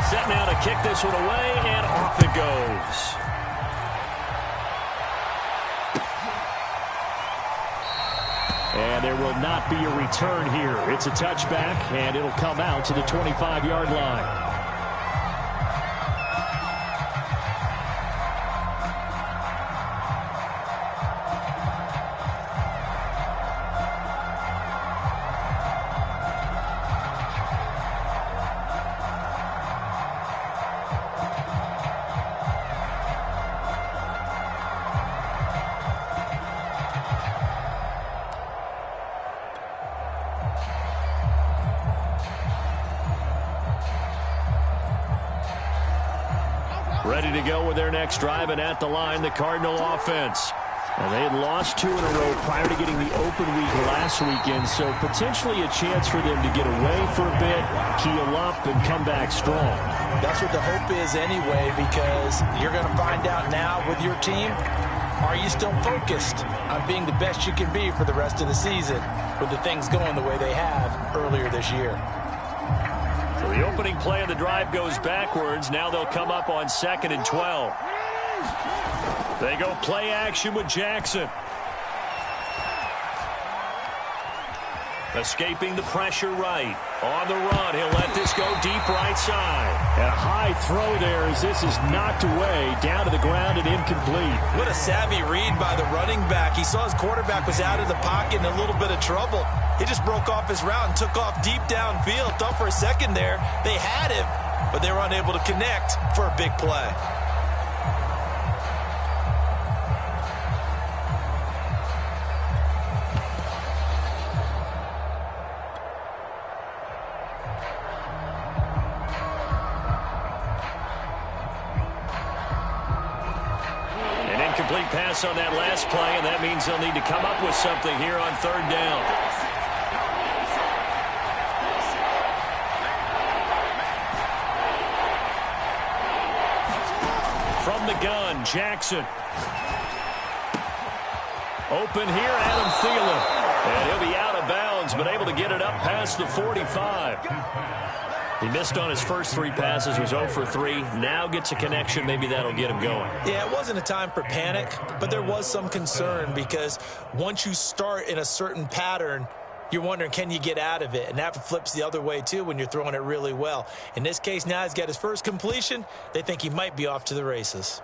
Set now to kick this one away, and off it goes. And there will not be a return here. It's a touchback, and it'll come out to the 25-yard line. Ready to go with their next drive, and at the line, the Cardinal offense. And they had lost 2 in a row prior to getting the open week last weekend, so potentially a chance for them to get away for a bit, keel up, and come back strong. That's what the hope is anyway, because you're going to find out now with your team, are you still focused on being the best you can be for the rest of the season with the things going the way they have earlier this year? So the opening play of the drive goes backwards. Now they'll come up on 2nd and 12. They go play action with Jackson. Escaping the pressure right. On the run, he'll let this go deep right side. And a high throw there as this is knocked away, down to the ground and incomplete. What a savvy read by the running back. He saw his quarterback was out of the pocket in a little bit of trouble. He just broke off his route and took off deep downfield. Thought for a second there they had him, but they were unable to connect for a big play. An incomplete pass on that last play, and that means they'll need to come up with something here on 3rd down. From the gun, Jackson. Open here, Adam Thielen. And he'll be out of bounds, but able to get it up past the 45. He missed on his first 3 passes, was 0 for 3. Now gets a connection. Maybe that'll get him going. Yeah, it wasn't a time for panic, but there was some concern because once you start in a certain pattern, you're wondering, can you get out of it? And that flips the other way, too, when you're throwing it really well. In this case, now he's got his first completion. They think he might be off to the races.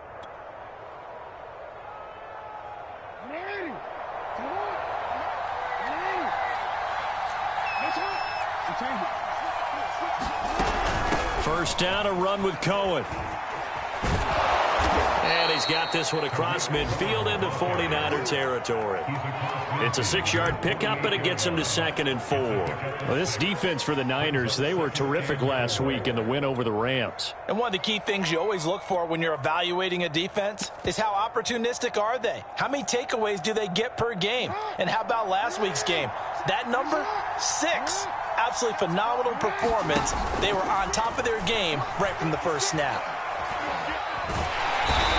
First down, a run with Cohen. And he's got this one across midfield into 49er territory. It's a 6-yard pickup, but it gets him to 2nd and 4. Well, this defense for the Niners, they were terrific last week in the win over the Rams. And one of the key things you always look for when you're evaluating a defense is how opportunistic are they? How many takeaways do they get per game? And how about last week's game? That number, 6. Absolutely phenomenal performance. They were on top of their game right from the first snap.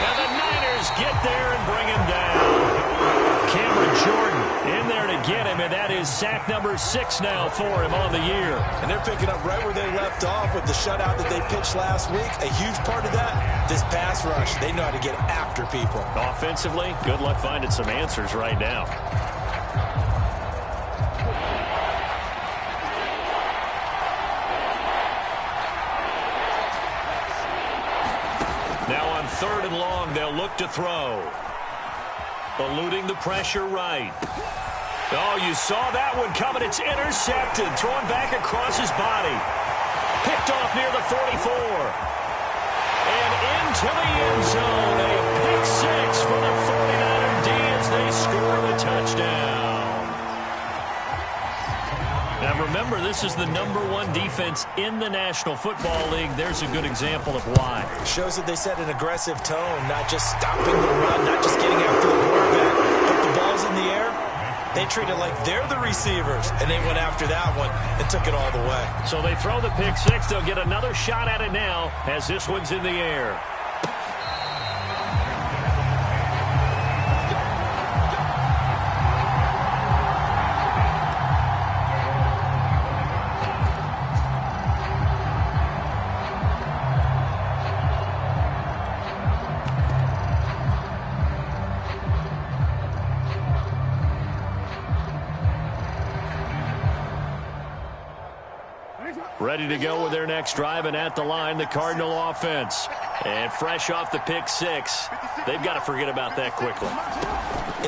Now the Niners get there and bring him down. Cameron Jordan in there to get him, and that is sack number 6 now for him on the year. And they're picking up right where they left off with the shutout that they pitched last week. A huge part of that, this pass rush. They know how to get after people. Offensively, good luck finding some answers right now. Now on 3rd and long, they'll look to throw. Eluding the pressure right. Oh, you saw that one coming. It's intercepted. Thrown back across his body. Picked off near the 44. And into the end zone. A pick 6 for the 49er D as they score the touchdown. Now remember, this is the #1 defense in the National Football League. There's a good example of why. Shows that they set an aggressive tone, not just stopping the run, not just getting after the quarterback. But the ball's in the air, they treat it like they're the receivers, and they went after that one and took it all the way. So they throw the pick 6. They'll get another shot at it now as this one's in the air. Ready to go with their next drive, and at the line, the Cardinal offense. And fresh off the pick six, they've got to forget about that quickly.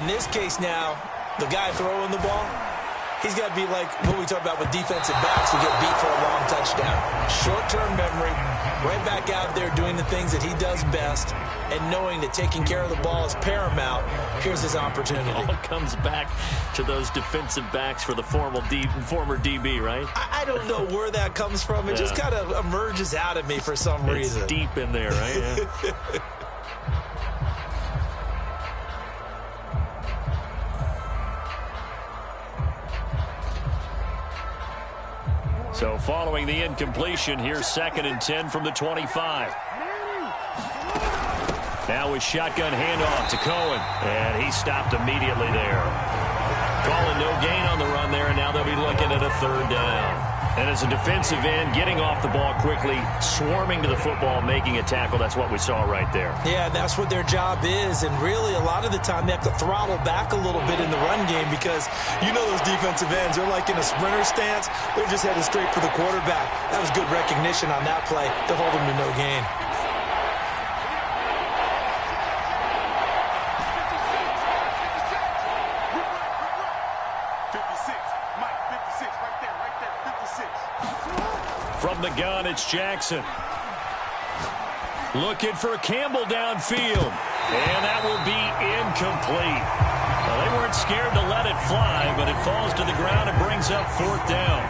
In this case now, the guy throwing the ball, he's got to be like what we talk about with defensive backs who get beat for a long touchdown. Short-term memory, right back out there doing the things that he does best, and knowing that taking care of the ball is paramount. Here's his opportunity. All comes back to those defensive backs for the former DB, right? I don't know where that comes from. It just kind of emerges out of me for some reason. It's deep in there, right? Yeah. So following the incompletion, here's 2nd and 10 from the 25. Now with shotgun handoff to Cohen, and he stopped immediately there. Calling no gain on the run there, and now they'll be looking at a 3rd down. And as a defensive end, getting off the ball quickly, swarming to the football, making a tackle, that's what we saw right there. Yeah, that's what their job is, and really a lot of the time they have to throttle back a little bit in the run game because you know those defensive ends, they're like in a sprinter stance. They're just headed straight for the quarterback. That was good recognition on that play to hold them to no gain. From the gun, it's Jackson. Looking for Campbell downfield. And that will be incomplete. Well, they weren't scared to let it fly, but it falls to the ground and brings up 4th down.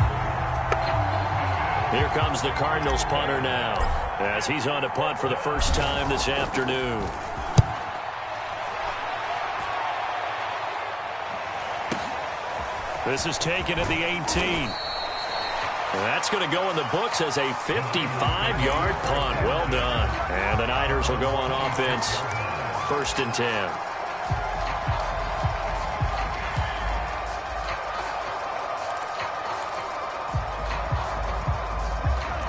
Here comes the Cardinals punter now, as he's on to punt for the first time this afternoon. This is taken at the 18. That's going to go in the books as a 55-yard punt. Well done. And the Niners will go on offense. 1st and 10.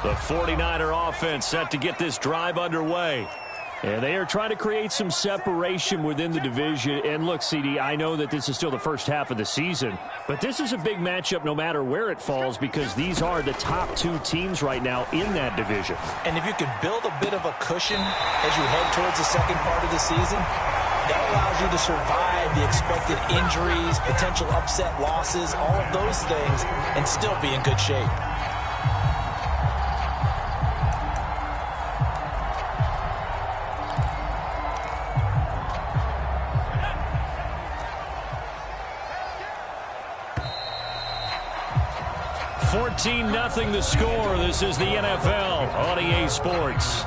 The 49er offense set to get this drive underway. And they are trying to create some separation within the division. And look, CD, I know that this is still the first half of the season, but this is a big matchup no matter where it falls because these are the top 2 teams right now in that division. And if you can build a bit of a cushion as you head towards the second part of the season, that allows you to survive the expected injuries, potential upset losses, all of those things, and still be in good shape. Nothing the score. This is the NFL on EA Sports.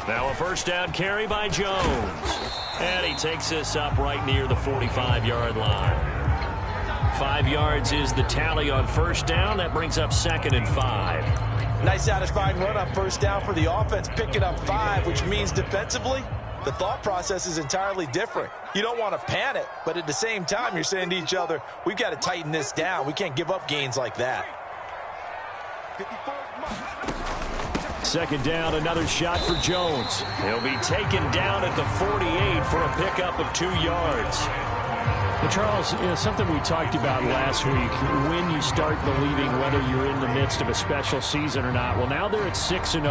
Now a first down carry by Jones. And he takes this up right near the 45-yard line. 5 yards is the tally on first down. That brings up 2nd and 5. Nice satisfying run on first down for the offense, picking up 5, which means defensively, the thought process is entirely different. You don't want to panic, but at the same time, you're saying to each other, we've got to tighten this down. We can't give up gains like that. 2nd down, another shot for Jones. He'll be taken down at the 48 for a pickup of 2 yards. Well, Charles, something we talked about last week, when you start believing whether you're in the midst of a special season or not. Well, now they're at 6-0.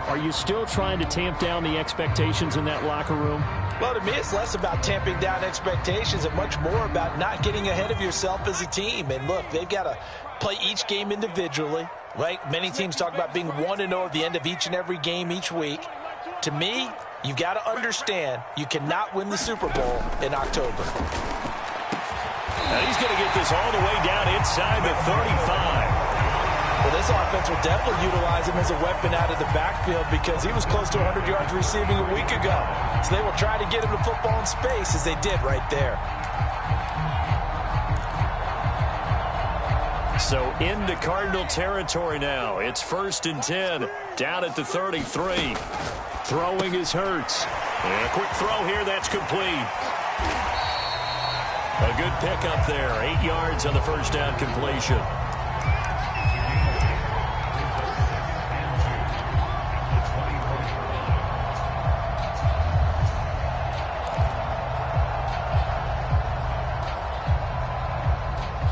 Are you still trying to tamp down the expectations in that locker room? Well, to me, it's less about tamping down expectations and much more about not getting ahead of yourself as a team. And look, they've got to play each game individually. Right? Many teams talk about being 1-0 at the end of each and every game each week. To me, you've got to understand you cannot win the Super Bowl in October. And he's going to get this all the way down inside the 35. Well, this offense will definitely utilize him as a weapon out of the backfield because he was close to 100 yards receiving a week ago. So they will try to get him to football in space as they did right there. So into Cardinal territory now. It's 1st and 10, down at the 33. Throwing is Hurts. And a quick throw here, that's complete. A good pickup there. 8 yards on the first down completion.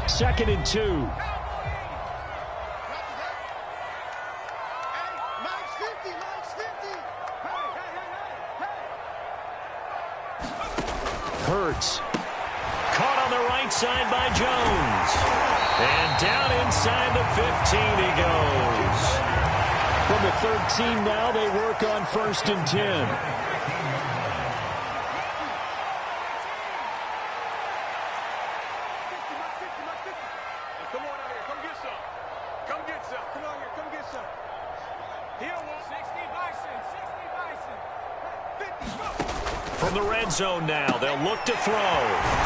Second and 2. Hurts. Caught on the right side by Jones. And down inside the 15 he goes. From the 13 now, they work on 1st and 10. Come on out here. Come get some. Come get some. Come on here. Come get some. He don't want 60 Bison. 60 Bison. 50. Go. From the red zone now, they'll look to throw.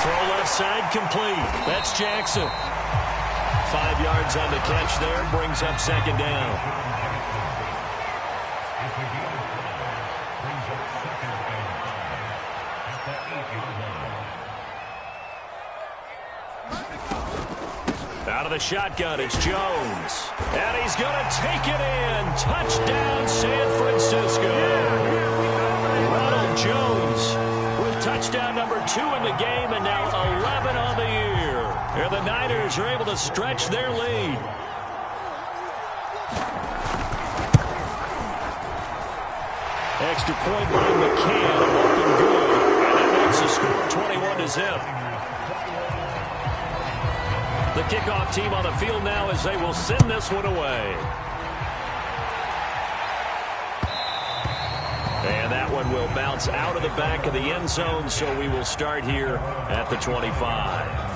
Throw left side complete. That's Jackson. 5 yards on the catch there. Brings up second down. Out of the shotgun, it's Jones. And he's going to take it in. Touchdown, San Francisco. Ronald Jones with touchdown number 2 in the game, and now 11 on the year. And the Niners are able to stretch their lead. Extra point by McCann, looking good. And that makes the score 21-0. The kickoff team on the field now as they will send this one away. And that one will bounce out of the back of the end zone, so we will start here at the 25.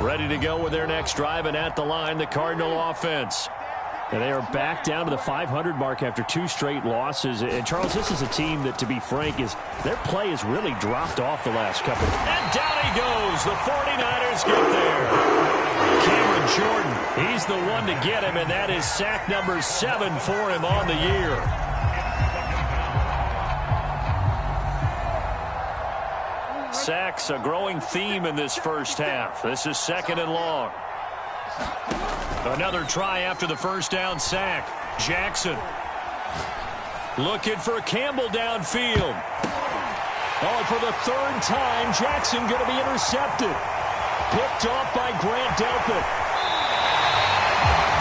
Ready to go with their next drive, and at the line, the Cardinal offense. And they are back down to the 500 mark after 2 straight losses. And, Charles, this is a team that, to be frank, their play has really dropped off the last couple. And down he goes. The 49ers get there. Cameron Jordan, he's the one to get him, and that is sack number 7 for him on the year. Sacks, a growing theme in this first half. This is 2nd and long. Another try after the first down sack. Jackson looking for Campbell downfield. Oh, and for the 3rd time, Jackson going to be intercepted. Picked off by Grant Delpit.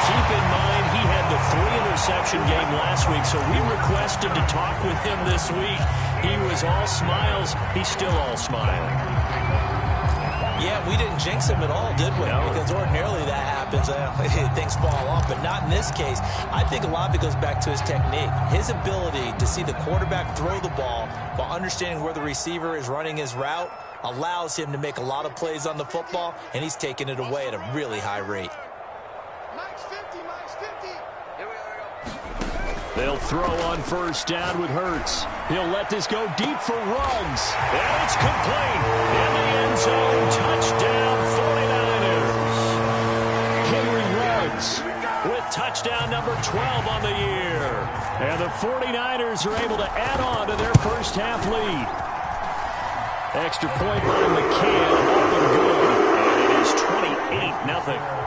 Keep in mind, he had the 3-interception game last week, so we requested to talk with him this week. He was all smiles. He's still all smiling. Yeah, we didn't jinx him at all, did we? No. Because ordinarily that happens. Things fall off, but not in this case. I think a lot of it goes back to his technique. His ability to see the quarterback throw the ball while understanding where the receiver is running his route allows him to make a lot of plays on the football, and he's taking it away at a really high rate. They'll throw on 1st down with Hurts. He'll let this go deep for Ruggs. And it's complete. In the end zone, touchdown 49ers. Henry Ruggs with touchdown number 12 on the year. And the 49ers are able to add on to their first half lead. Extra point by McCann, up and good. And it is 28-0.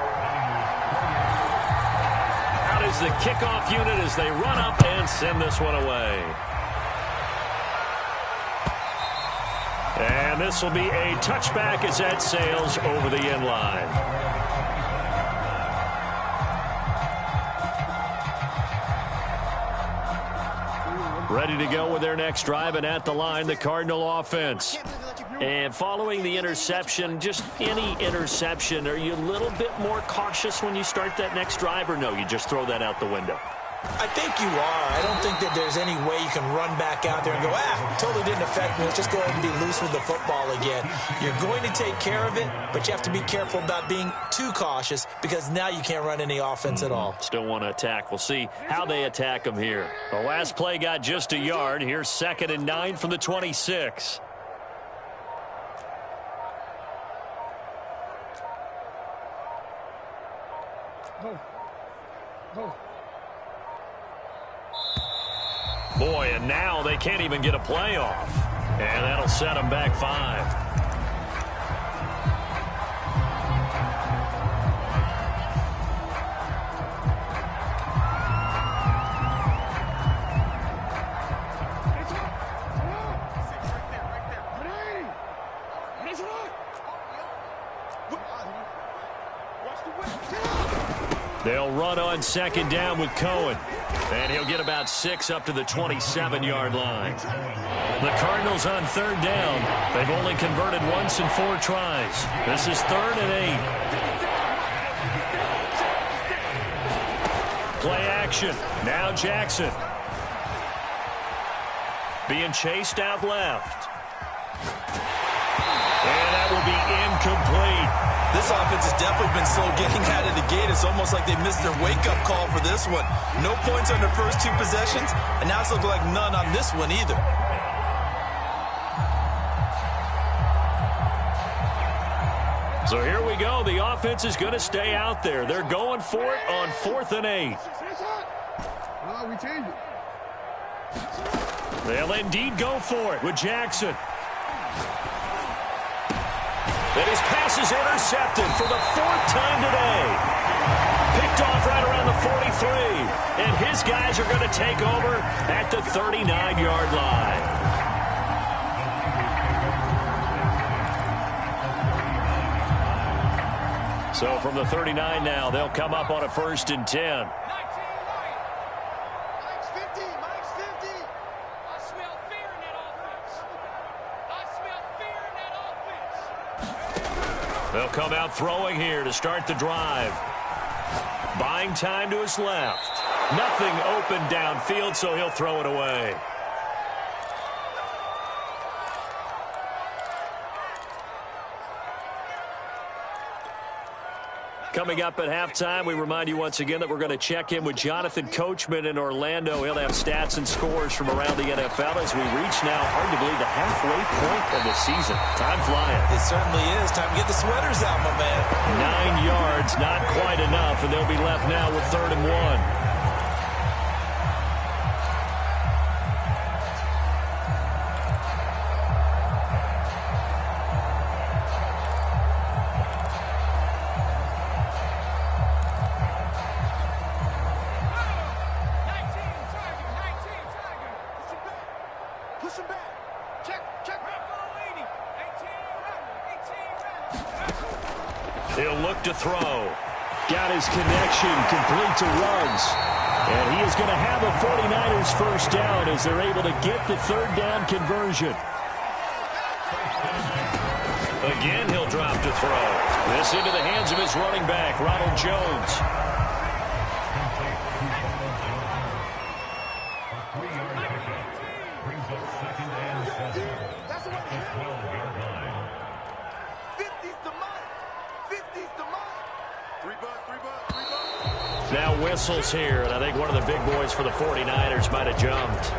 Is the kickoff unit as they run up and send this one away. And this will be a touchback as that sails over the end line. Ready to go with their next drive, and at the line, the Cardinal offense. And following the interception, just any interception, are you a little bit more cautious when you start that next drive, or no, you just throw that out the window? I think you are. I don't think that there's any way you can run back out there and go, totally didn't affect me. Let's just go ahead and be loose with the football again. You're going to take care of it, but you have to be careful about being too cautious because now you can't run any offense at all. Still want to attack. We'll see how they attack them here. The last play got just a yard. Here's 2nd and 9 from the 26. Boy, and now they can't even get a play off. And that'll set them back 5. They'll run on second down with Cohen. And he'll get about 6 up to the 27-yard line. The Cardinals on third down. They've only converted once in 4 tries. This is 3rd and 8. Play action. Now Jackson. Being chased out left. And that will be incomplete. This offense has definitely been slow getting out of the gate. It's almost like they missed their wake-up call for this one. No points on their first 2 possessions, and now it's looking like none on this one either. So here we go. The offense is going to stay out there. They're going for it on 4th and 8. We changed it. They'll indeed go for it with Jackson. And his pass is intercepted for the 4th time today. Picked off right around the 43. And his guys are going to take over at the 39-yard line. So from the 39 now, they'll come up on a 1st and 10. They'll come out throwing here to start the drive. Buying time to his left. Nothing open downfield, so he'll throw it away. Coming up at halftime, we remind you once again that we're going to check in with Jonathan Coachman in Orlando. He'll have stats and scores from around the NFL as we reach now, hard to believe, the halfway point of the season. Time flying. It certainly is. Time to get the sweaters out, my man. 9 yards, not quite enough, and they'll be left now with 3rd and 1. He'll look to throw. Got his connection complete to Ruggs. And he is going to have a 49ers first down as they're able to get the 3rd down conversion. Again, he'll drop to throw. This into the hands of his running back, Ronald Jones. Now whistles here, and I think one of the big boys for the 49ers might have jumped.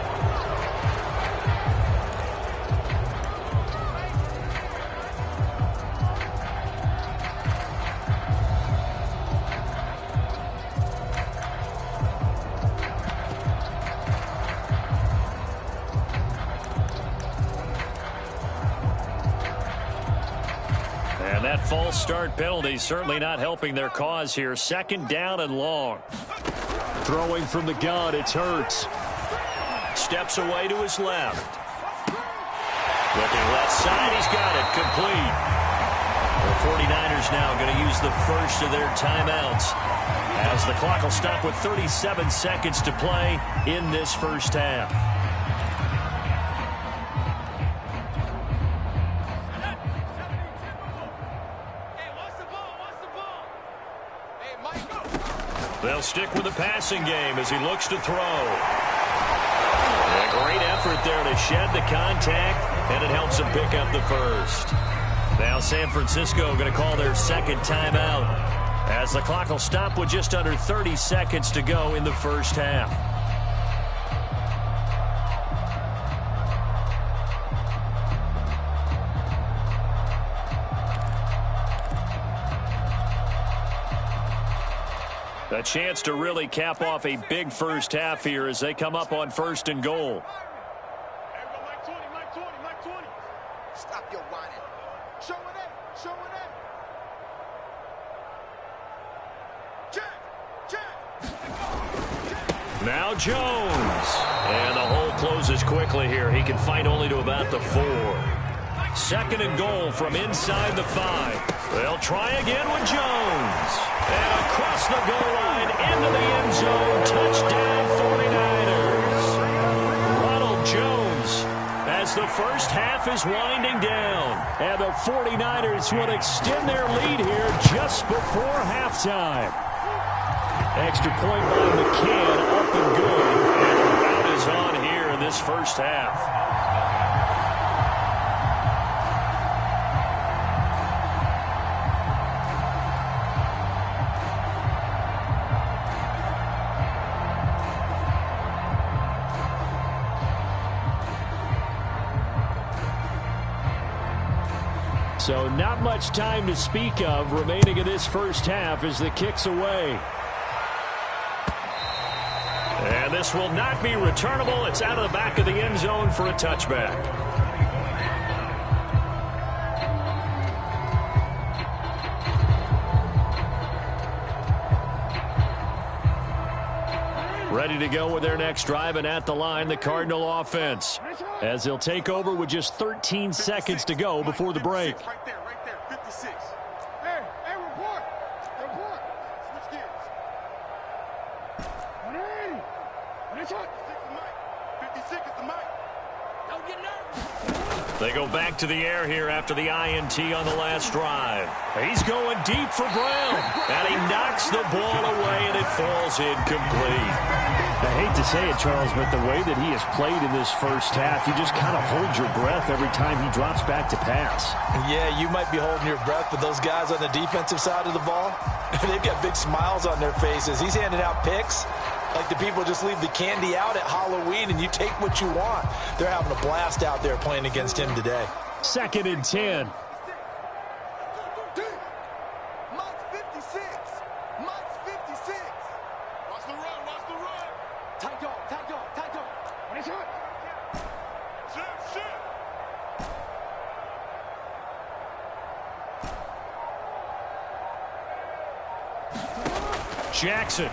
And that false start penalty certainly not helping their cause here. 2nd down and long. Throwing from the gun, it's Hurts. Steps away to his left. Looking left side, he's got it. Complete. The 49ers now going to use the first of their timeouts as the clock will stop with 37 seconds to play in this first half. They'll stick with the passing game as he looks to throw. A great effort there to shed the contact, and it helps him pick up the first. Now San Francisco going to call their 2nd timeout as the clock will stop with just under 30 seconds to go in the first half. A chance to really cap off a big first half here as they come up on 1st and goal. Stop your whining. Show it up. Show it up. Now Jones. And the hole closes quickly here. He can fight only to about the 4. 2nd and goal from inside the 5. They'll try again with Jones. And across the goal line into the end zone. Touchdown 49ers. Ronald Jones as the first half is winding down. And the 49ers will extend their lead here just before halftime. Extra point by McCann, up and good. And the rout is on here in this first half. So not much time to speak of remaining in this first half as the kick's away. And this will not be returnable. It's out of the back of the end zone for a touchback. Ready to go with their next drive, and at the line, the Cardinal offense, as they'll take over with just 13 seconds to go before the break. Right there, 56. Hey, report. Switch gears. 56 is the mic. Don't get nervous. They go back to the air here after the INT on the last drive. He's going deep for Brown, and he knocks the ball away, and it falls incomplete. I hate to say it, Charles, but the way that he has played in this first half, you just kind of hold your breath every time he drops back to pass. Yeah, you might be holding your breath, but those guys on the defensive side of the ball, they've got big smiles on their faces. He's handing out picks like the people just leave the candy out at Halloween and you take what you want. They're having a blast out there playing against him today. 2nd and 10. Mike's 56. Mike's 56. Watch the run. Tight dog. Nice shot. Shit. Jackson.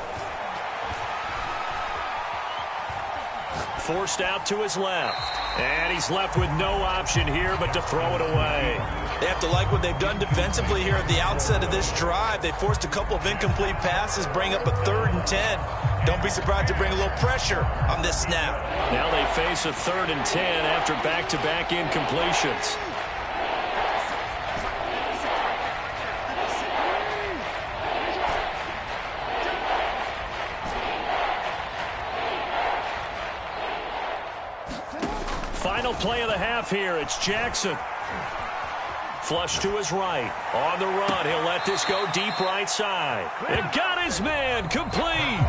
Forced out to his left. And he's left with no option here but to throw it away. They have to like what they've done defensively here at the outset of this drive. They forced a couple of incomplete passes, bring up a 3rd and 10. Don't be surprised to bring a little pressure on this snap. Now they face a 3rd and 10 after back-to-back incompletions. Final play of the half here. It's Jackson. Flush to his right. On the run. He'll let this go deep right side. And got his man. Complete.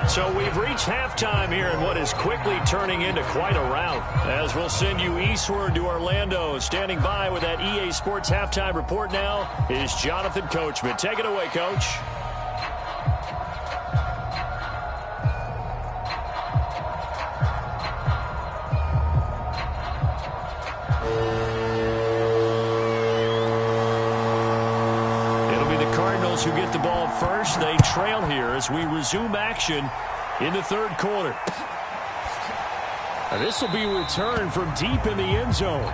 So we've reached halftime here in what is quickly turning into quite a rout. As we'll send you eastward to Orlando. Standing by with that EA Sports halftime report now is Jonathan Coachman. Take it away, Coach. Who get the ball first. They trail here as we resume action in the 3rd quarter. This will be a return from deep in the end zone.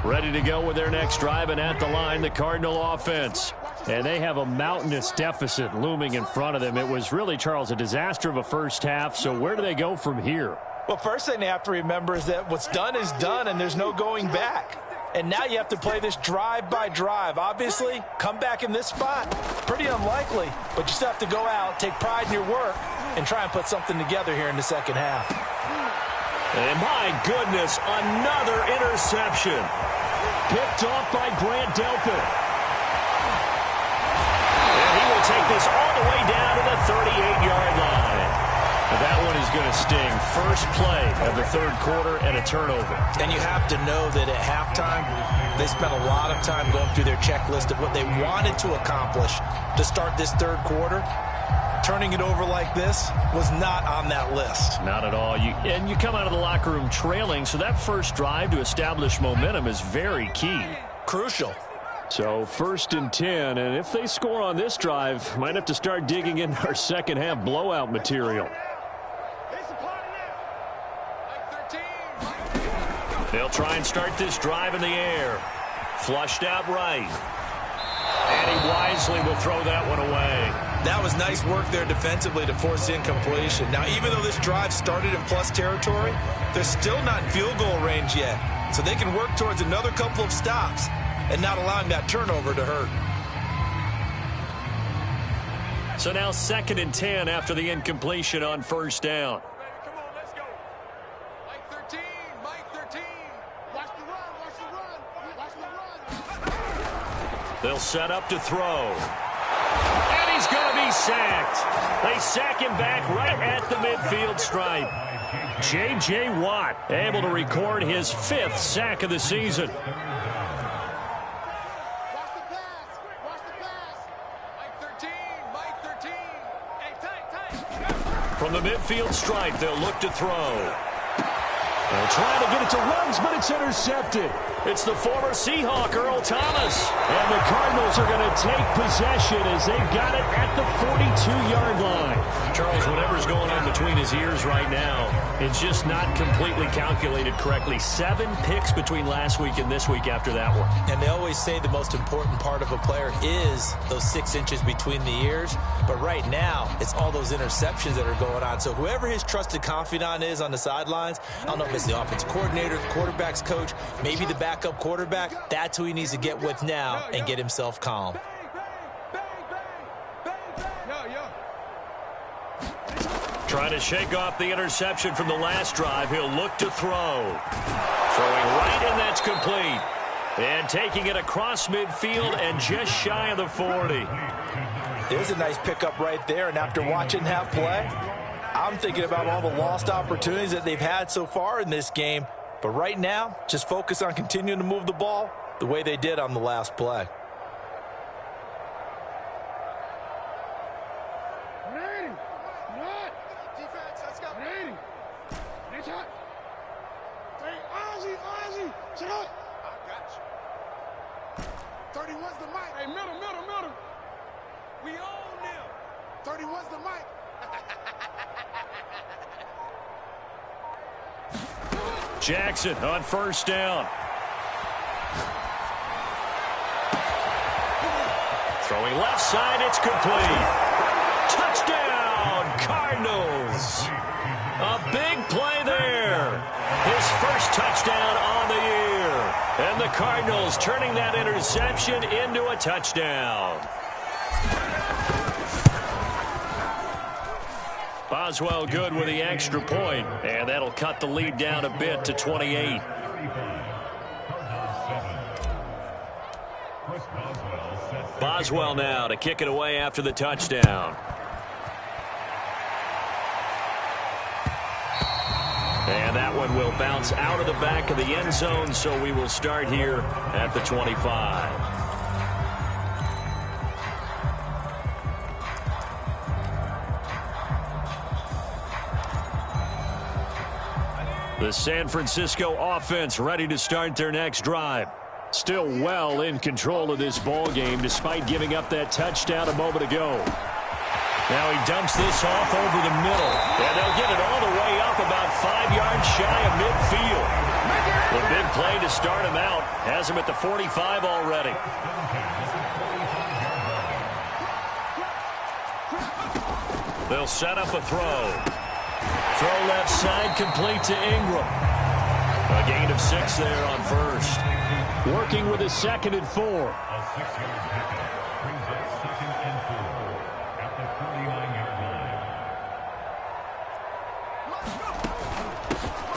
Ready to go with their next drive, and at the line, the Cardinal offense. And they have a mountainous deficit looming in front of them. It was really, Charles, a disaster of a first half. So where do they go from here? Well, first thing they have to remember is that what's done is done, and there's no going back. And now you have to play this drive by drive. Obviously, come back in this spot, pretty unlikely. But you still have to go out, take pride in your work, and try and put something together here in the second half. And my goodness, another interception. Picked off by Grant Delpit. And he will take this all the way down to the 38-yard line. That one is going to sting. First play of the third quarter and a turnover. And you have to know that at halftime, they spent a lot of time going through their checklist of what they wanted to accomplish to start this third quarter. Turning it over like this was not on that list. Not at all. And you come out of the locker room trailing, so that first drive to establish momentum is very key. Crucial. So 1st and 10, and if they score on this drive, might have to start digging in our second half blowout material. They'll try and start this drive in the air. Flushed out right. And he wisely will throw that one away. That was nice work there defensively to force incompletion. Now, even though this drive started in plus territory, they're still not in field goal range yet. So they can work towards another couple of stops and not allowing that turnover to hurt. So now 2nd and 10 after the incompletion on 1st down. Come on, let's go. Mike 13, Mike 13. Watch the run, watch the run, watch the run. They'll set up to throw. And he's going to be sacked. They sack him back right at the midfield stripe. J.J. Watt able to record his 5th sack of the season. Watch the pass, watch the pass. Mike 13, Hey, tight. From the midfield stripe, they'll look to throw. They'll try to get it to Ruggs, but it's intercepted. It's the former Seahawk, Earl Thomas. And the Cardinals are going to take possession as they've got it at the 42-yard line. Charles, whatever's going on between his ears right now, it's just not completely calculated correctly. 7 picks between last week and this week after that one. And they always say the most important part of a player is those 6 inches between the ears. But right now, it's all those interceptions that are going on. So whoever his trusted confidant is on the sidelines, I don't know if it's the offensive coordinator, the quarterback's coach, maybe the backup quarterback, that's who he needs to get with now and get himself calm. Trying to shake off the interception from the last drive. He'll look to throw. Throwing right, and that's complete. And taking it across midfield and just shy of the 40. There's a nice pickup right there, and after watching that play, I'm thinking about all the lost opportunities that they've had so far in this game. But right now, just focus on continuing to move the ball the way they did on the last play. Defense, let's go. Ozzy, shut up. I got you. 31's the mic. Hey, middle. We own them. 31's the mic. Jackson on 1st down. Throwing left side, it's complete. Touchdown, Cardinals. A big play there. His first touchdown on the year. And the Cardinals turning that interception into a touchdown. Boswell good with the extra point, and that'll cut the lead down a bit to 28. Boswell now to kick it away after the touchdown. And that one will bounce out of the back of the end zone, so we will start here at the 25. The San Francisco offense ready to start their next drive. Still well in control of this ball game despite giving up that touchdown a moment ago. Now he dumps this off over the middle. And they'll get it all the way up about 5 yards shy of midfield. The big play to start him out has him at the 45 already. They'll set up a throw. Throw left side, complete to Ingram. A gain of 6 there on 1st. Working with a 2nd and 4.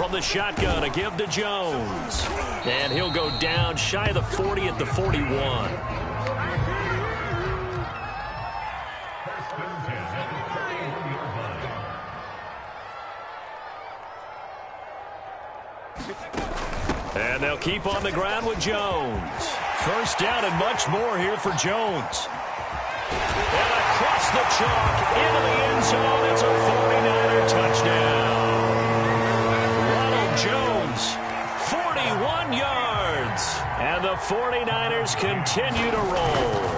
from the shotgun. A give to Jones. And he'll go down shy of the 40 at the 41. And they'll keep on the ground with Jones. First down and much more here for Jones. And across the chalk into the end zone. It's a 49er touchdown. Ronald Jones, 41 yards. And the 49ers continue to roll.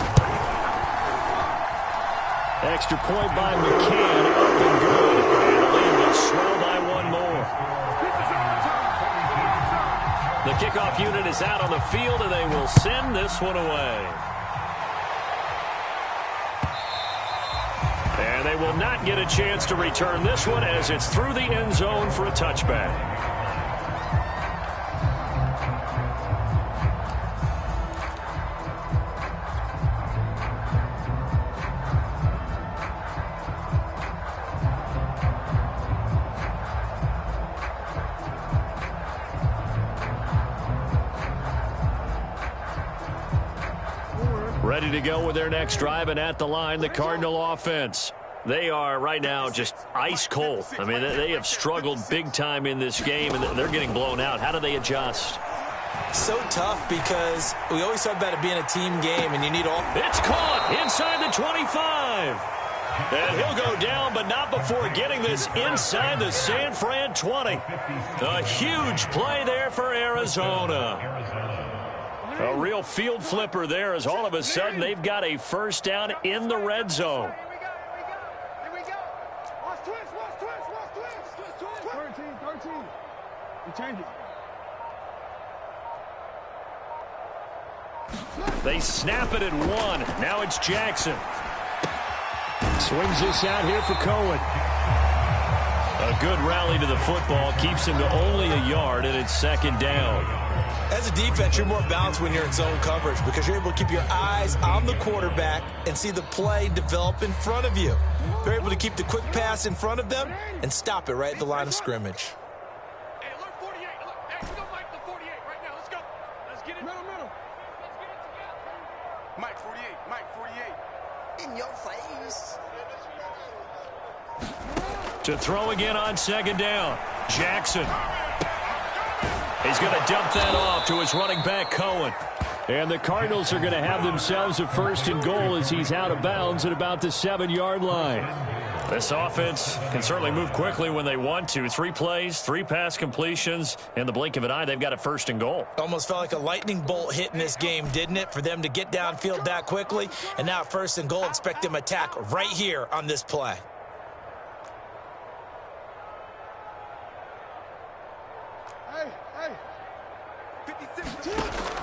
Extra point by McCann, up and good. And the lead will swell by one more. The kickoff unit is out on the field, and they will send this one away. And they will not get a chance to return this one as it's through the end zone for a touchback. Ready to go with their next drive, and at the line, the Cardinal offense. They are right now just ice cold. I mean, they have struggled big time in this game, and they're getting blown out. How do they adjust? So tough because we always talk about it being a team game, and you need all. It's caught inside the 25. And he'll go down, but not before getting this inside the San Fran 20. A huge play there for Arizona. A real field flipper there as all of a sudden they've got a first down in the red zone. Here we go. Watch twist. 13. We change it. They snap it at one. Now it's Jackson. Swings this out here for Cohen. A good rally to the football keeps him to only a yard, and it's second down. As a defense, you're more balanced when you're in zone coverage because you're able to keep your eyes on the quarterback and see the play develop in front of you. You're able to keep the quick pass in front of them and stop it right at the line of scrimmage. Hey, look, 48. Look, hey, we don't like the 48 right now. Let's go. Let's get it. Middle. Let's get it together. Mike 48. In your face. To throw again on second down. Jackson. He's going to dump that off to his running back, Cohen. And the Cardinals are going to have themselves a first and goal as he's out of bounds at about the 7-yard line. This offense can certainly move quickly when they want to. 3 plays, 3 pass completions. In the blink of an eye, they've got a first and goal. Almost felt like a lightning bolt hit in this game, didn't it? For them to get downfield that quickly. And now first and goal, expect them to attack right here on this play.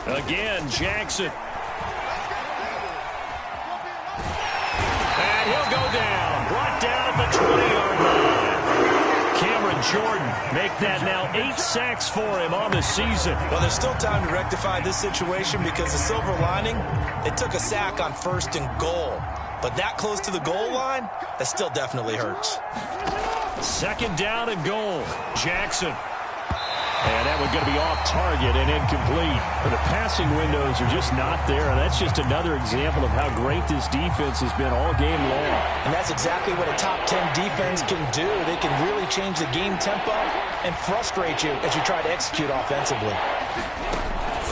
Again, Jackson. And he'll go down. Brought down at the 20-yard line. Cameron Jordan make that now 8 sacks for him on the season. Well, there's still time to rectify this situation because the silver lining, they took a sack on first and goal. But that close to the goal line, that still definitely hurts. Second down and goal. Jackson. And that one going to be off target and incomplete. The passing windows are just not there, and that's just another example of how great this defense has been all game long. And that's exactly what a top 10 defense can do. They can really change the game tempo and frustrate you as you try to execute offensively.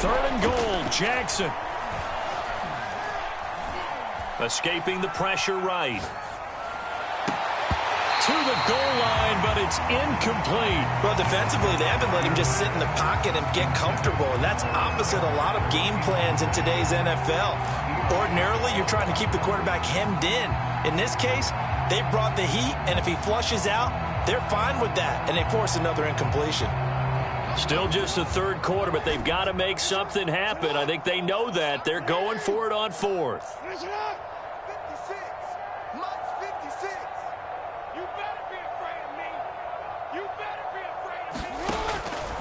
Third and goal, Jackson. Escaping the pressure right. To the goal line, but it's incomplete. Well, defensively, they haven't let him just sit in the pocket and get comfortable, and that's opposite a lot of game plans in today's NFL. Ordinarily, you're trying to keep the quarterback hemmed in. In this case, they brought the heat, and if he flushes out, they're fine with that, and they force another incompletion. Still just the third quarter, but they've got to make something happen. I think they know that. They're going for it on fourth.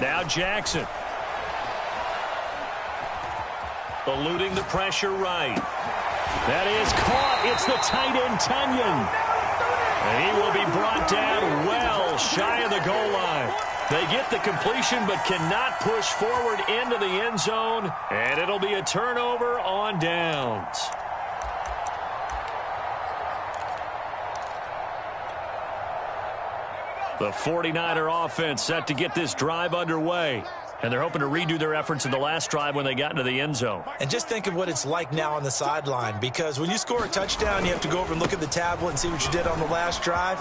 Now Jackson. Eluding the pressure right. That is caught. It's the tight end, Tunyon. And he will be brought down well shy of the goal line. They get the completion but cannot push forward into the end zone, and it'll be a turnover on downs. The 49er offense set to get this drive underway. And they're hoping to redo their efforts in the last drive when they got into the end zone. And just think of what it's like now on the sideline, because when you score a touchdown, you have to go over and look at the tablet and see what you did on the last drive.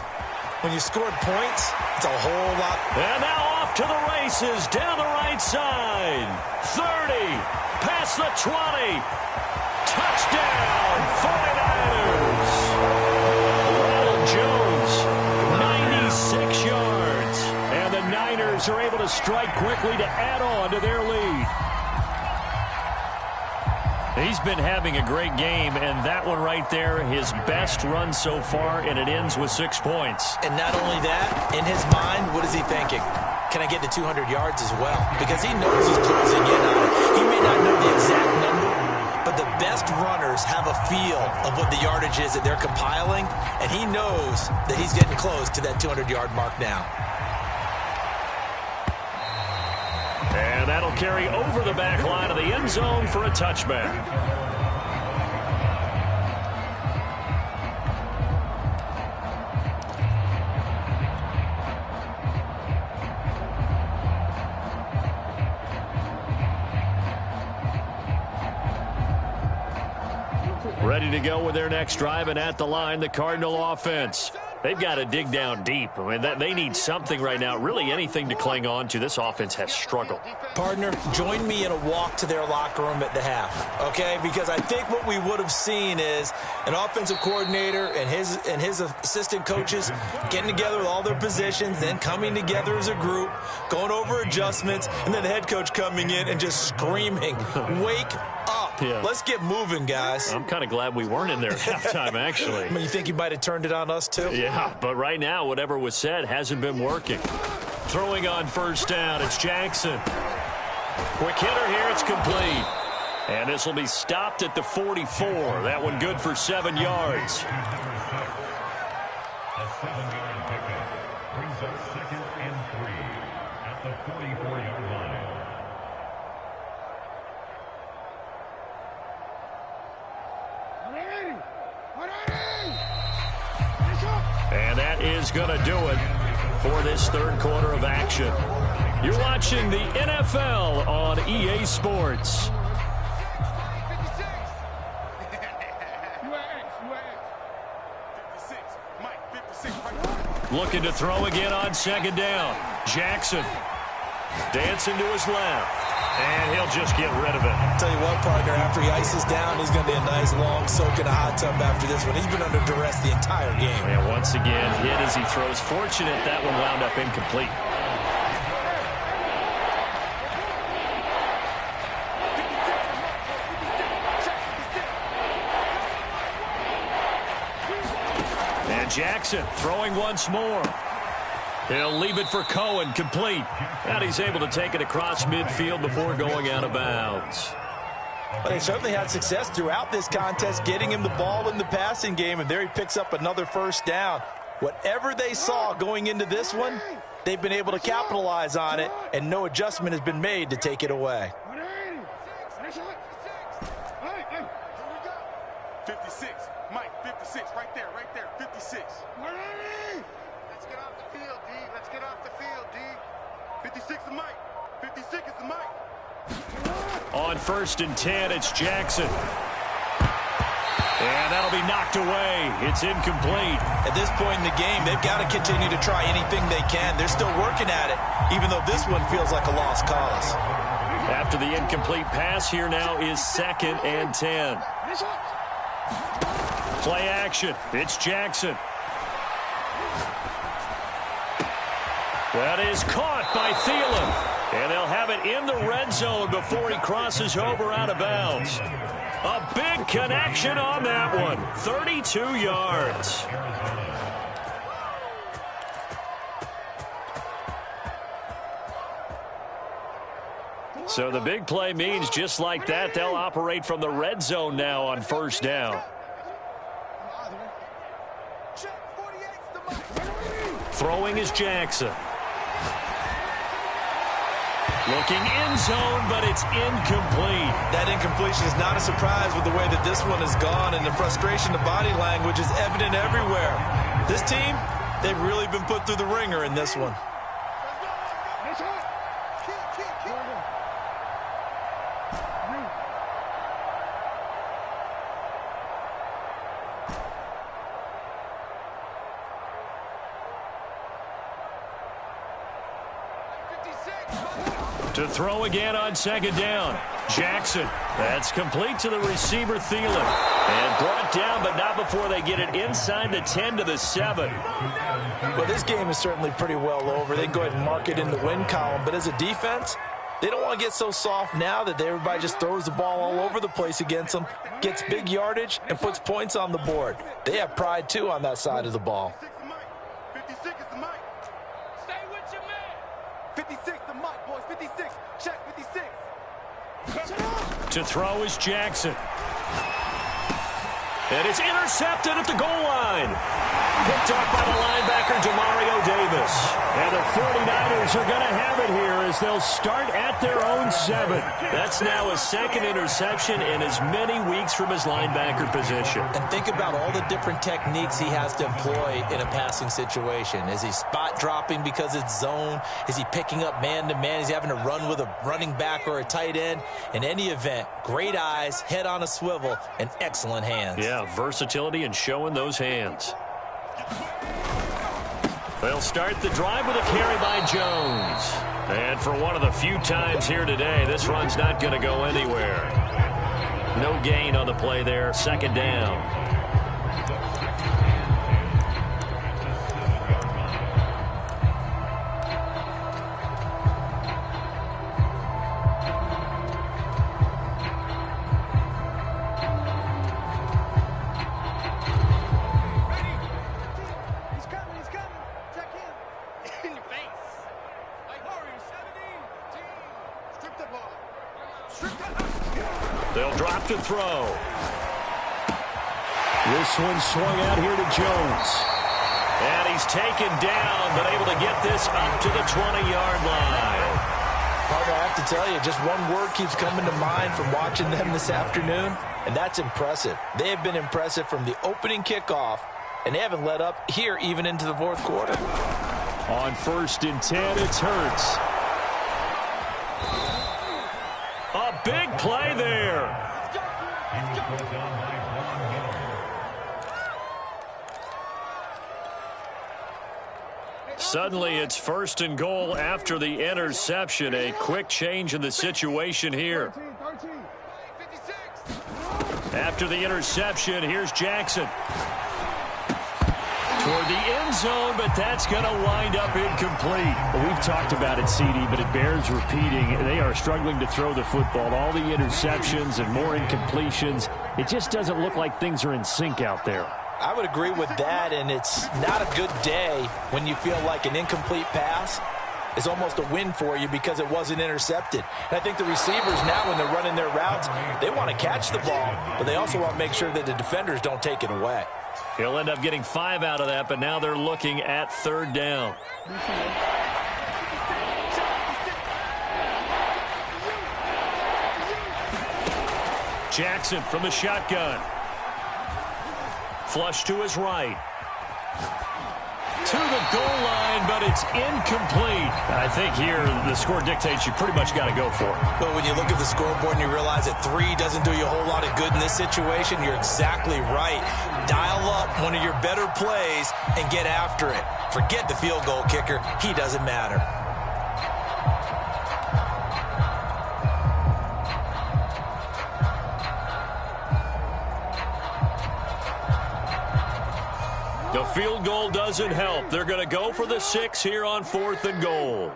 When you scored points, it's a whole lot. And now off to the races down the right side. 30, past the 20. Touchdown, 49ers. Ronald Jones, 96 yards. And the Niners are able to strike quickly to add on to their lead. He's been having a great game, and that one right there, his best run so far, and it ends with 6 points. And not only that, in his mind, what is he thinking? Can I get to 200 yards as well? Because he knows he's closing in on it. He may not know the exact number, but the best runners have a feel of what the yardage is that they're compiling, and he knows that he's getting close to that 200-yard mark now. And that'll carry over the back line of the end zone for a touchback. Ready to go with their next drive, and at the line, the Cardinal offense. They've got to dig down deep. I mean, they need something right now, really anything to cling on to. This offense has struggled. Partner, join me in a walk to their locker room at the half, okay? Because I think what we would have seen is an offensive coordinator and his assistant coaches getting together with all their positions, then coming together as a group, going over adjustments, and then the head coach coming in and just screaming, "Wake up. Yeah. Let's get moving, guys." I'm kind of glad we weren't in there at halftime, actually. I mean, you think he might have turned it on us, too? Yeah, but right now, whatever was said hasn't been working. Throwing on first down, it's Jackson. Quick hitter here, it's complete. And this will be stopped at the 44. That one good for 7 yards. A 7-yard pickup brings up 2nd and 3 at the 44-yard line. And that is going to do it for this third quarter of action. You're watching the NFL on EA Sports. Looking to throw again on second down. Jackson dancing to his left. And he'll just get rid of it. Tell you what, partner, after he ices down, he's going to be a nice long soak in a hot tub after this one. He's been under duress the entire game. And once again, hit as he throws. Fortunate that one wound up incomplete. And Jackson throwing once more. He'll leave it for Cohen, complete. And he's able to take it across midfield before going out of bounds. Well, they certainly had success throughout this contest, getting him the ball in the passing game, and there he picks up another first down. Whatever they saw going into this one, they've been able to capitalize on it, and no adjustment has been made to take it away. 56, Mike, 56, right there, 56. Let's get off the field, D. Let's get off the field, D. 56 is Mike. 56 is the Mike. On 1st and 10, it's Jackson. And that'll be knocked away. It's incomplete. At this point in the game, they've got to continue to try anything they can. They're still working at it, even though this one feels like a lost cause. After the incomplete pass, here now is 2nd and 10. Play action. It's Jackson. That is caught by Thielen. And they'll have it in the red zone before he crosses over out of bounds. A big connection on that one. 32 yards. So the big play means just like that, they'll operate from the red zone now on first down. Throwing is Jackson. Looking in zone, but it's incomplete. That incompletion is not a surprise with the way that this one has gone, and the frustration, the body language is evident everywhere. This team, they've really been put through the ringer in this one. To throw again on second down. Jackson. That's complete to the receiver, Thielen. And brought down, but not before they get it inside the 10 to the 7. Well, this game is certainly pretty well over. They can go ahead and mark it in the win column. But as a defense, they don't want to get so soft now that everybody just throws the ball all over the place against them, gets big yardage, and puts points on the board. They have pride, too, on that side of the ball. 56 is the mic. Stay with your man. 56 the mic, boys. 56. Check 56. To throw is Jackson. And it's intercepted at the goal line. Picked up by the linebacker, Demario Davis. And the 49ers are going to have it here as they'll start at their own 7. That's now his second interception in as many weeks from his linebacker position. And think about all the different techniques he has to employ in a passing situation. Is he spot dropping because it's zone? Is he picking up man-to-man? Is he having to run with a running back or a tight end? In any event, great eyes, head on a swivel, and excellent hands. Yeah, versatility and showing those hands. They'll start the drive with a carry by Jones. And for one of the few times here today, this run's not going to go anywhere. No gain on the play there, second down. They'll drop to throw. This one swung out here to Jones. And he's taken down, but able to get this up to the 20-yard line. Partner, I have to tell you, just one word keeps coming to mind from watching them this afternoon, and that's impressive. They have been impressive from the opening kickoff, and they haven't let up here even into the fourth quarter. On 1st and 10, it's Hurts. A big play there. Suddenly, it's 1st and goal after the interception. A quick change in the situation here. After the interception, here's Jackson. Toward the end zone, but that's going to wind up incomplete. Well, we've talked about it, CD, but it bears repeating. They are struggling to throw the football. All the interceptions and more incompletions. It just doesn't look like things are in sync out there. I would agree with that, and it's not a good day when you feel like an incomplete pass is almost a win for you because it wasn't intercepted. And I think the receivers now, when they're running their routes, they want to catch the ball, but they also want to make sure that the defenders don't take it away. He'll end up getting 5 out of that, but now they're looking at 3rd down. Jackson from the shotgun. Flush to his right. To the goal line, but it's incomplete. I think here the score dictates you pretty much got to go for it. But when you look at the scoreboard and you realize that 3 doesn't do you a whole lot of good in this situation, you're exactly right. Dial up one of your better plays and get after it. Forget the field goal kicker. He doesn't matter. The field goal doesn't help. They're going to go for the 6 here on 4th and goal.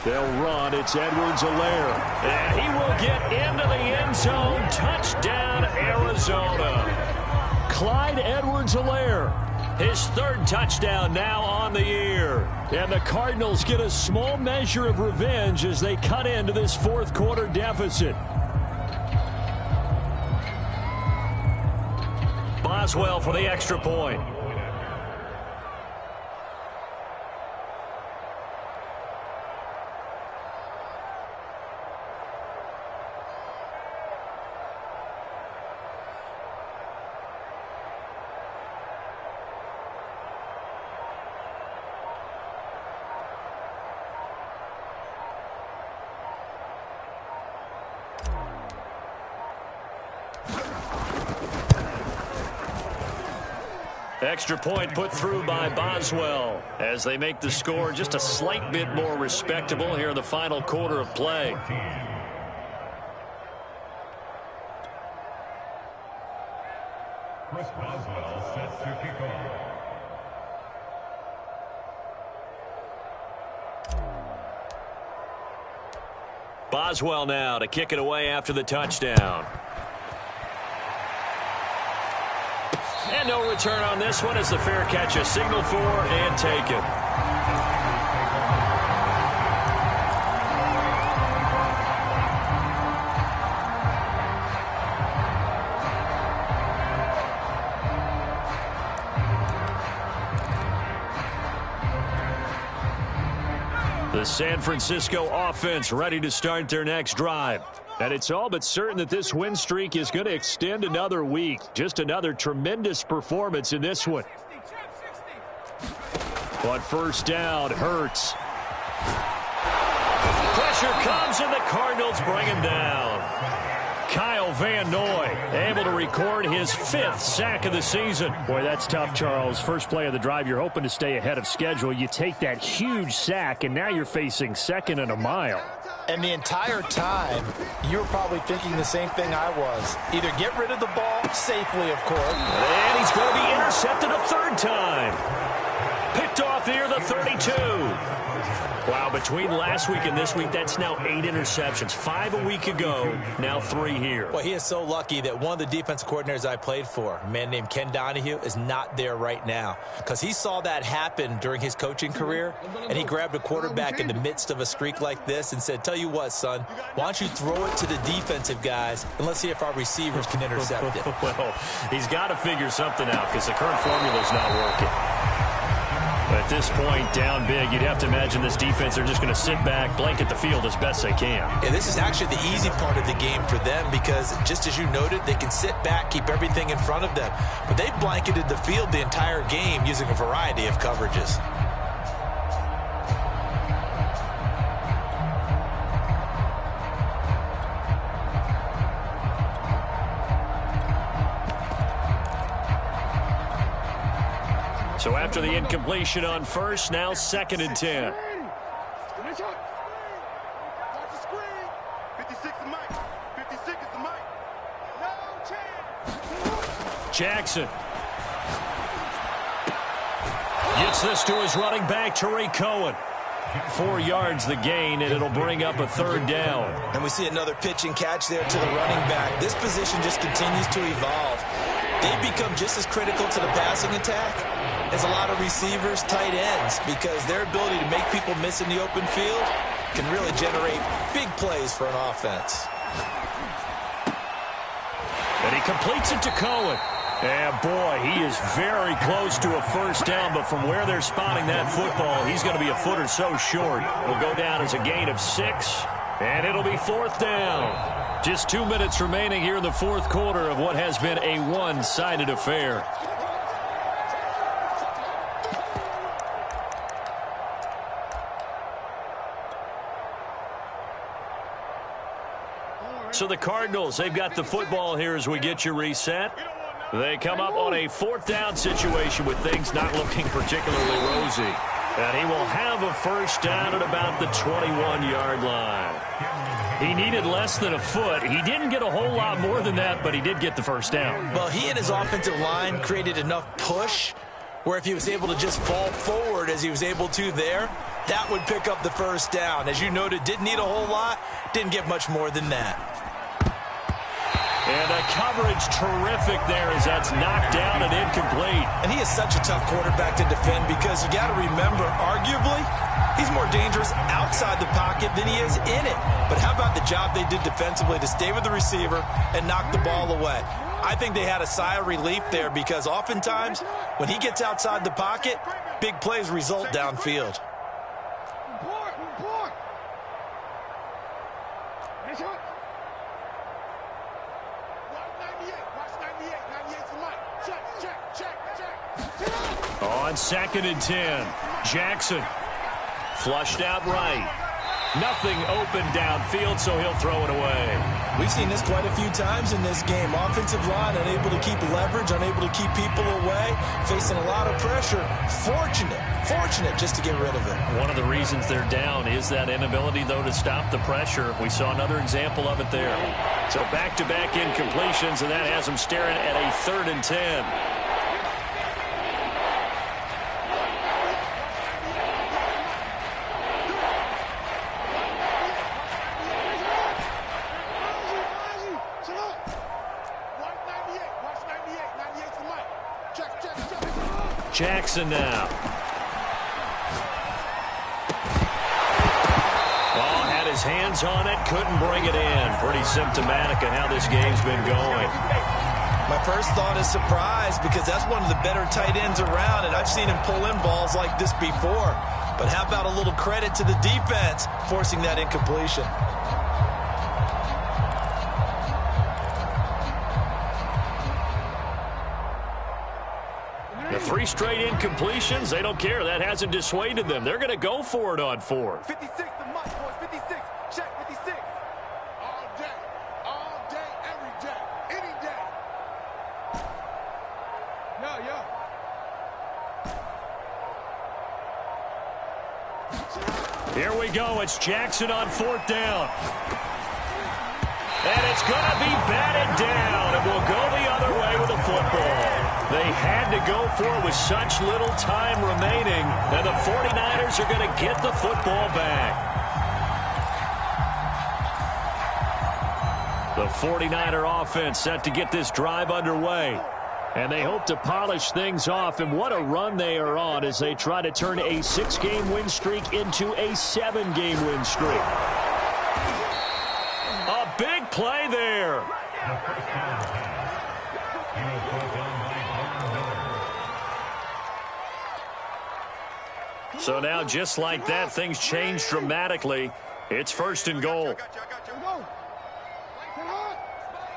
They'll run. It's Edwards-Helaire. And he will get into the end zone. Touchdown, Arizona. Clyde Edwards-Helaire. His 3rd touchdown now on the year. And the Cardinals get a small measure of revenge as they cut into this 4th quarter deficit. Boswell for the extra point. 1 Extra point put through by Boswell as they make the score just a slight bit more respectable here in the final quarter of play. Chris Boswell set to kick off. Boswell now to kick it away after the touchdown. And no return on this one as the fair catch is signaled for and taken. The San Francisco offense ready to start their next drive. And it's all but certain that this win streak is going to extend another week. Just another tremendous performance in this one. But first down hurts. Pressure comes and the Cardinals bring him down. Kyle Van Noy able to record his 5th sack of the season. Boy, that's tough, Charles. First play of the drive, you're hoping to stay ahead of schedule. You take that huge sack, and now you're facing 2nd and a mile. And the entire time, you were probably thinking the same thing I was. Either get rid of the ball safely, of course. And he's going to be intercepted a 3rd time. Picked off near the 32. Wow, between last week and this week, that's now 8 interceptions. 5 a week ago, now 3 here. Well, he is so lucky that one of the defensive coordinators I played for, a man named Ken Donahue, is not there right now. Because he saw that happen during his coaching career, and he grabbed a quarterback in the midst of a streak like this and said, tell you what, son, why don't you throw it to the defensive guys, and let's see if our receivers can intercept it. Well, he's got to figure something out because the current formula is not working. At this point, down big, you'd have to imagine this defense are just going to sit back, blanket the field as best they can. And this is actually the easy part of the game for them because, just as you noted, they can sit back, keep everything in front of them. But they've blanketed the field the entire game using a variety of coverages. So after the incompletion on first, now 2nd and 10. Jackson gets this to his running back, Tariq Cohen. 4 yards the gain, and it'll bring up a 3rd down. And we see another pitch and catch there to the running back. This position just continues to evolve. They become just as critical to the passing attack as a lot of receivers, tight ends, because their ability to make people miss in the open field can really generate big plays for an offense. And he completes it to Cohen. And, boy, he is very close to a 1st down, but from where they're spotting that football, he's going to be a foot or so short. It'll go down as a gain of 6, and it'll be 4th down. Just 2 minutes remaining here in the 4th quarter of what has been a one-sided affair. So the Cardinals, they've got the football here as we get you reset. They come up on a 4th down situation with things not looking particularly rosy. And he will have a 1st down at about the 21-yard line. He needed less than a foot. He didn't get a whole lot more than that, but he did get the 1st down. Well, he and his offensive line created enough push where if he was able to just fall forward as he was able to there, that would pick up the 1st down. As you noted, didn't need a whole lot, didn't get much more than that. And the coverage terrific there as that's knocked down and incomplete. And he is such a tough quarterback to defend because you got to remember, arguably, he's more dangerous outside the pocket than he is in it. But how about the job they did defensively to stay with the receiver and knock the ball away? I think they had a sigh of relief there because oftentimes when he gets outside the pocket, big plays result downfield. On 2nd and 10, Jackson flushed out right. Nothing open downfield, so he'll throw it away. We've seen this quite a few times in this game. Offensive line unable to keep leverage, unable to keep people away, facing a lot of pressure. Fortunate just to get rid of it. One of the reasons they're down is that inability, though, to stop the pressure. We saw another example of it there. So back-to-back incompletions, and that has them staring at a 3rd and 10. Jackson now. Ball had his hands on it, couldn't bring it in. Pretty symptomatic of how this game's been going. My first thought is surprise, because that's one of the better tight ends around, and I've seen him pull in balls like this before. But how about a little credit to the defense forcing that incompletion? The 3 straight incompletions, they don't care. That hasn't dissuaded them. They're going to go for it on 4th. 56 to Mike, boys. 56. Check 56. All day, every day, any day. Yeah. Here we go. It's Jackson on 4th down. And it's going to be batted down, and we'll go the other way with the football. They had to go for it with such little time remaining, and the 49ers are going to get the football back. The 49er offense set to get this drive underway. And they hope to polish things off, and what a run they are on as they try to turn a 6-game win streak into a 7-game win streak. A big play there. So now, just like that, things change dramatically. It's 1st and goal. I got you.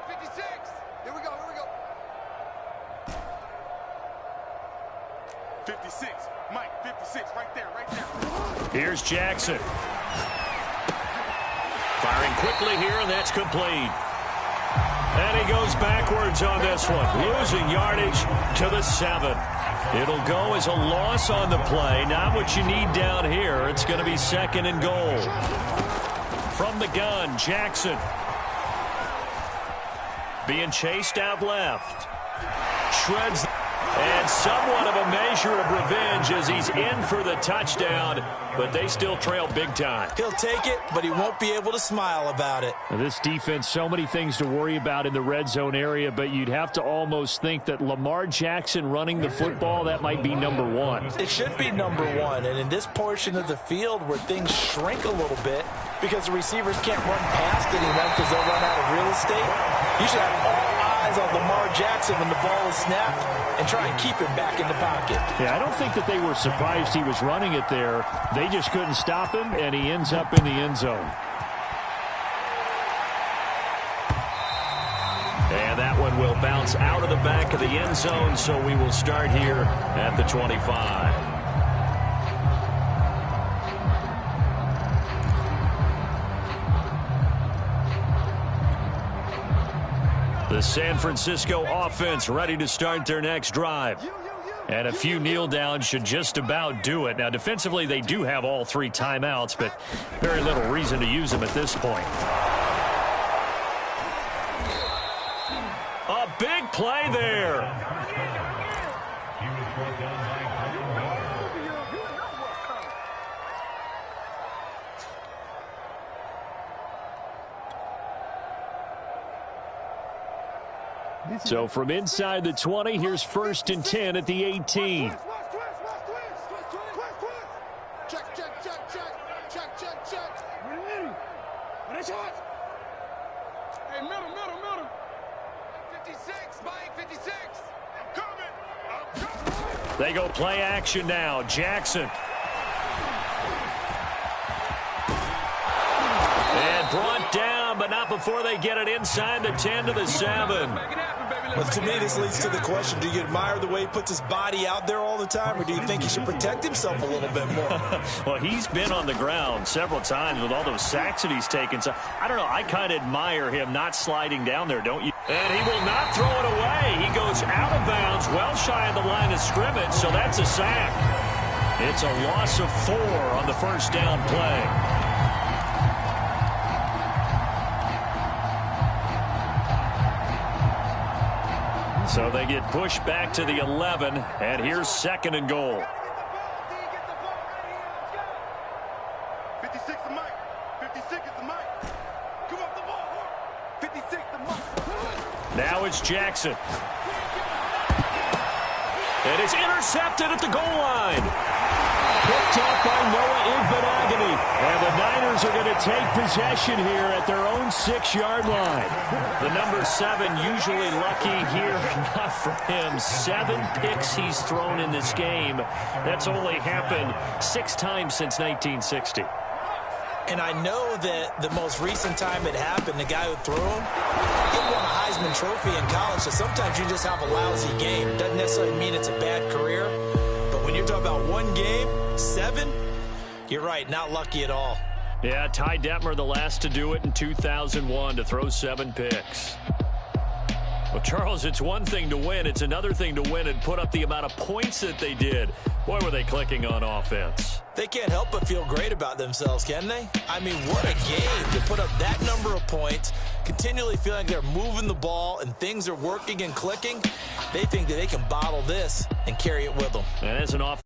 56. Here we go. 56. Mike, 56. Right there. Here's Jackson. Firing quickly here, and that's complete. And he goes backwards on this one, losing yardage to the 7. It'll go as a loss on the play. Not what you need down here. It's going to be 2nd and goal. From the gun, Jackson. Being chased out left. Shreds. And somewhat of a measure of revenge as he's in for the touchdown, but they still trail big time. He'll take it, but he won't be able to smile about it. Now, this defense, so many things to worry about in the red zone area, but you'd have to almost think that Lamar Jackson running the football, that might be number 1. It should be number 1, and in this portion of the field where things shrink a little bit because the receivers can't run past anyone because they'll run out of real estate, you should have all eyes on Lamar Jackson when the ball is snapped and try and keep him back in the pocket. Yeah, I don't think that they were surprised he was running it there. They just couldn't stop him, and he ends up in the end zone. And that one will bounce out of the back of the end zone, so we will start here at the 25. The San Francisco offense ready to start their next drive. And a few kneel downs should just about do it. Now, defensively, they do have all 3 timeouts, but very little reason to use them at this point. A big play there. So from inside the 20, here's 1st and 10 at the 18. Hey, middle. 56, Mike, 56. I'm coming. They go play action now. Jackson. And brought down, but not before they get it inside the 10 to the 7. Make it happen, baby. Well, to me, this leads to the question, do you admire the way he puts his body out there all the time, or do you think he should protect himself a little bit more? Well, he's been on the ground several times with all those sacks that he's taken. So, I don't know, I kind of admire him not sliding down there, don't you? And he will not throw it away. He goes out of bounds, well shy of the line of scrimmage, so that's a sack. It's a loss of 4 on the first down play. So they get pushed back to the 11, and here's 2nd and goal. 56 the mic. 56 is the mic. Come up the ball. 56 the mic. Now it's Jackson. And it's intercepted at the goal line. Picked up by Noah Igbenogany. And the Niners are going to take possession here at their own 6-yard line. The number 7 usually lucky here. Not for him. 7 picks he's thrown in this game. That's only happened 6 times since 1960. And I know that the most recent time it happened, the guy who threw him, he won a Heisman Trophy in college, so sometimes you just have a lousy game. Doesn't necessarily mean it's a bad career, but when you're talking about one game, 7, you're right, not lucky at all. Yeah, Ty Detmer, the last to do it in 2001, to throw 7 picks. Well, Charles, it's one thing to win. It's another thing to win and put up the amount of points that they did. Boy, were they clicking on offense. They can't help but feel great about themselves, can they? I mean, what a game to put up that number of points, continually feeling like they're moving the ball and things are working and clicking. They think that they can bottle this and carry it with them. And as an offense,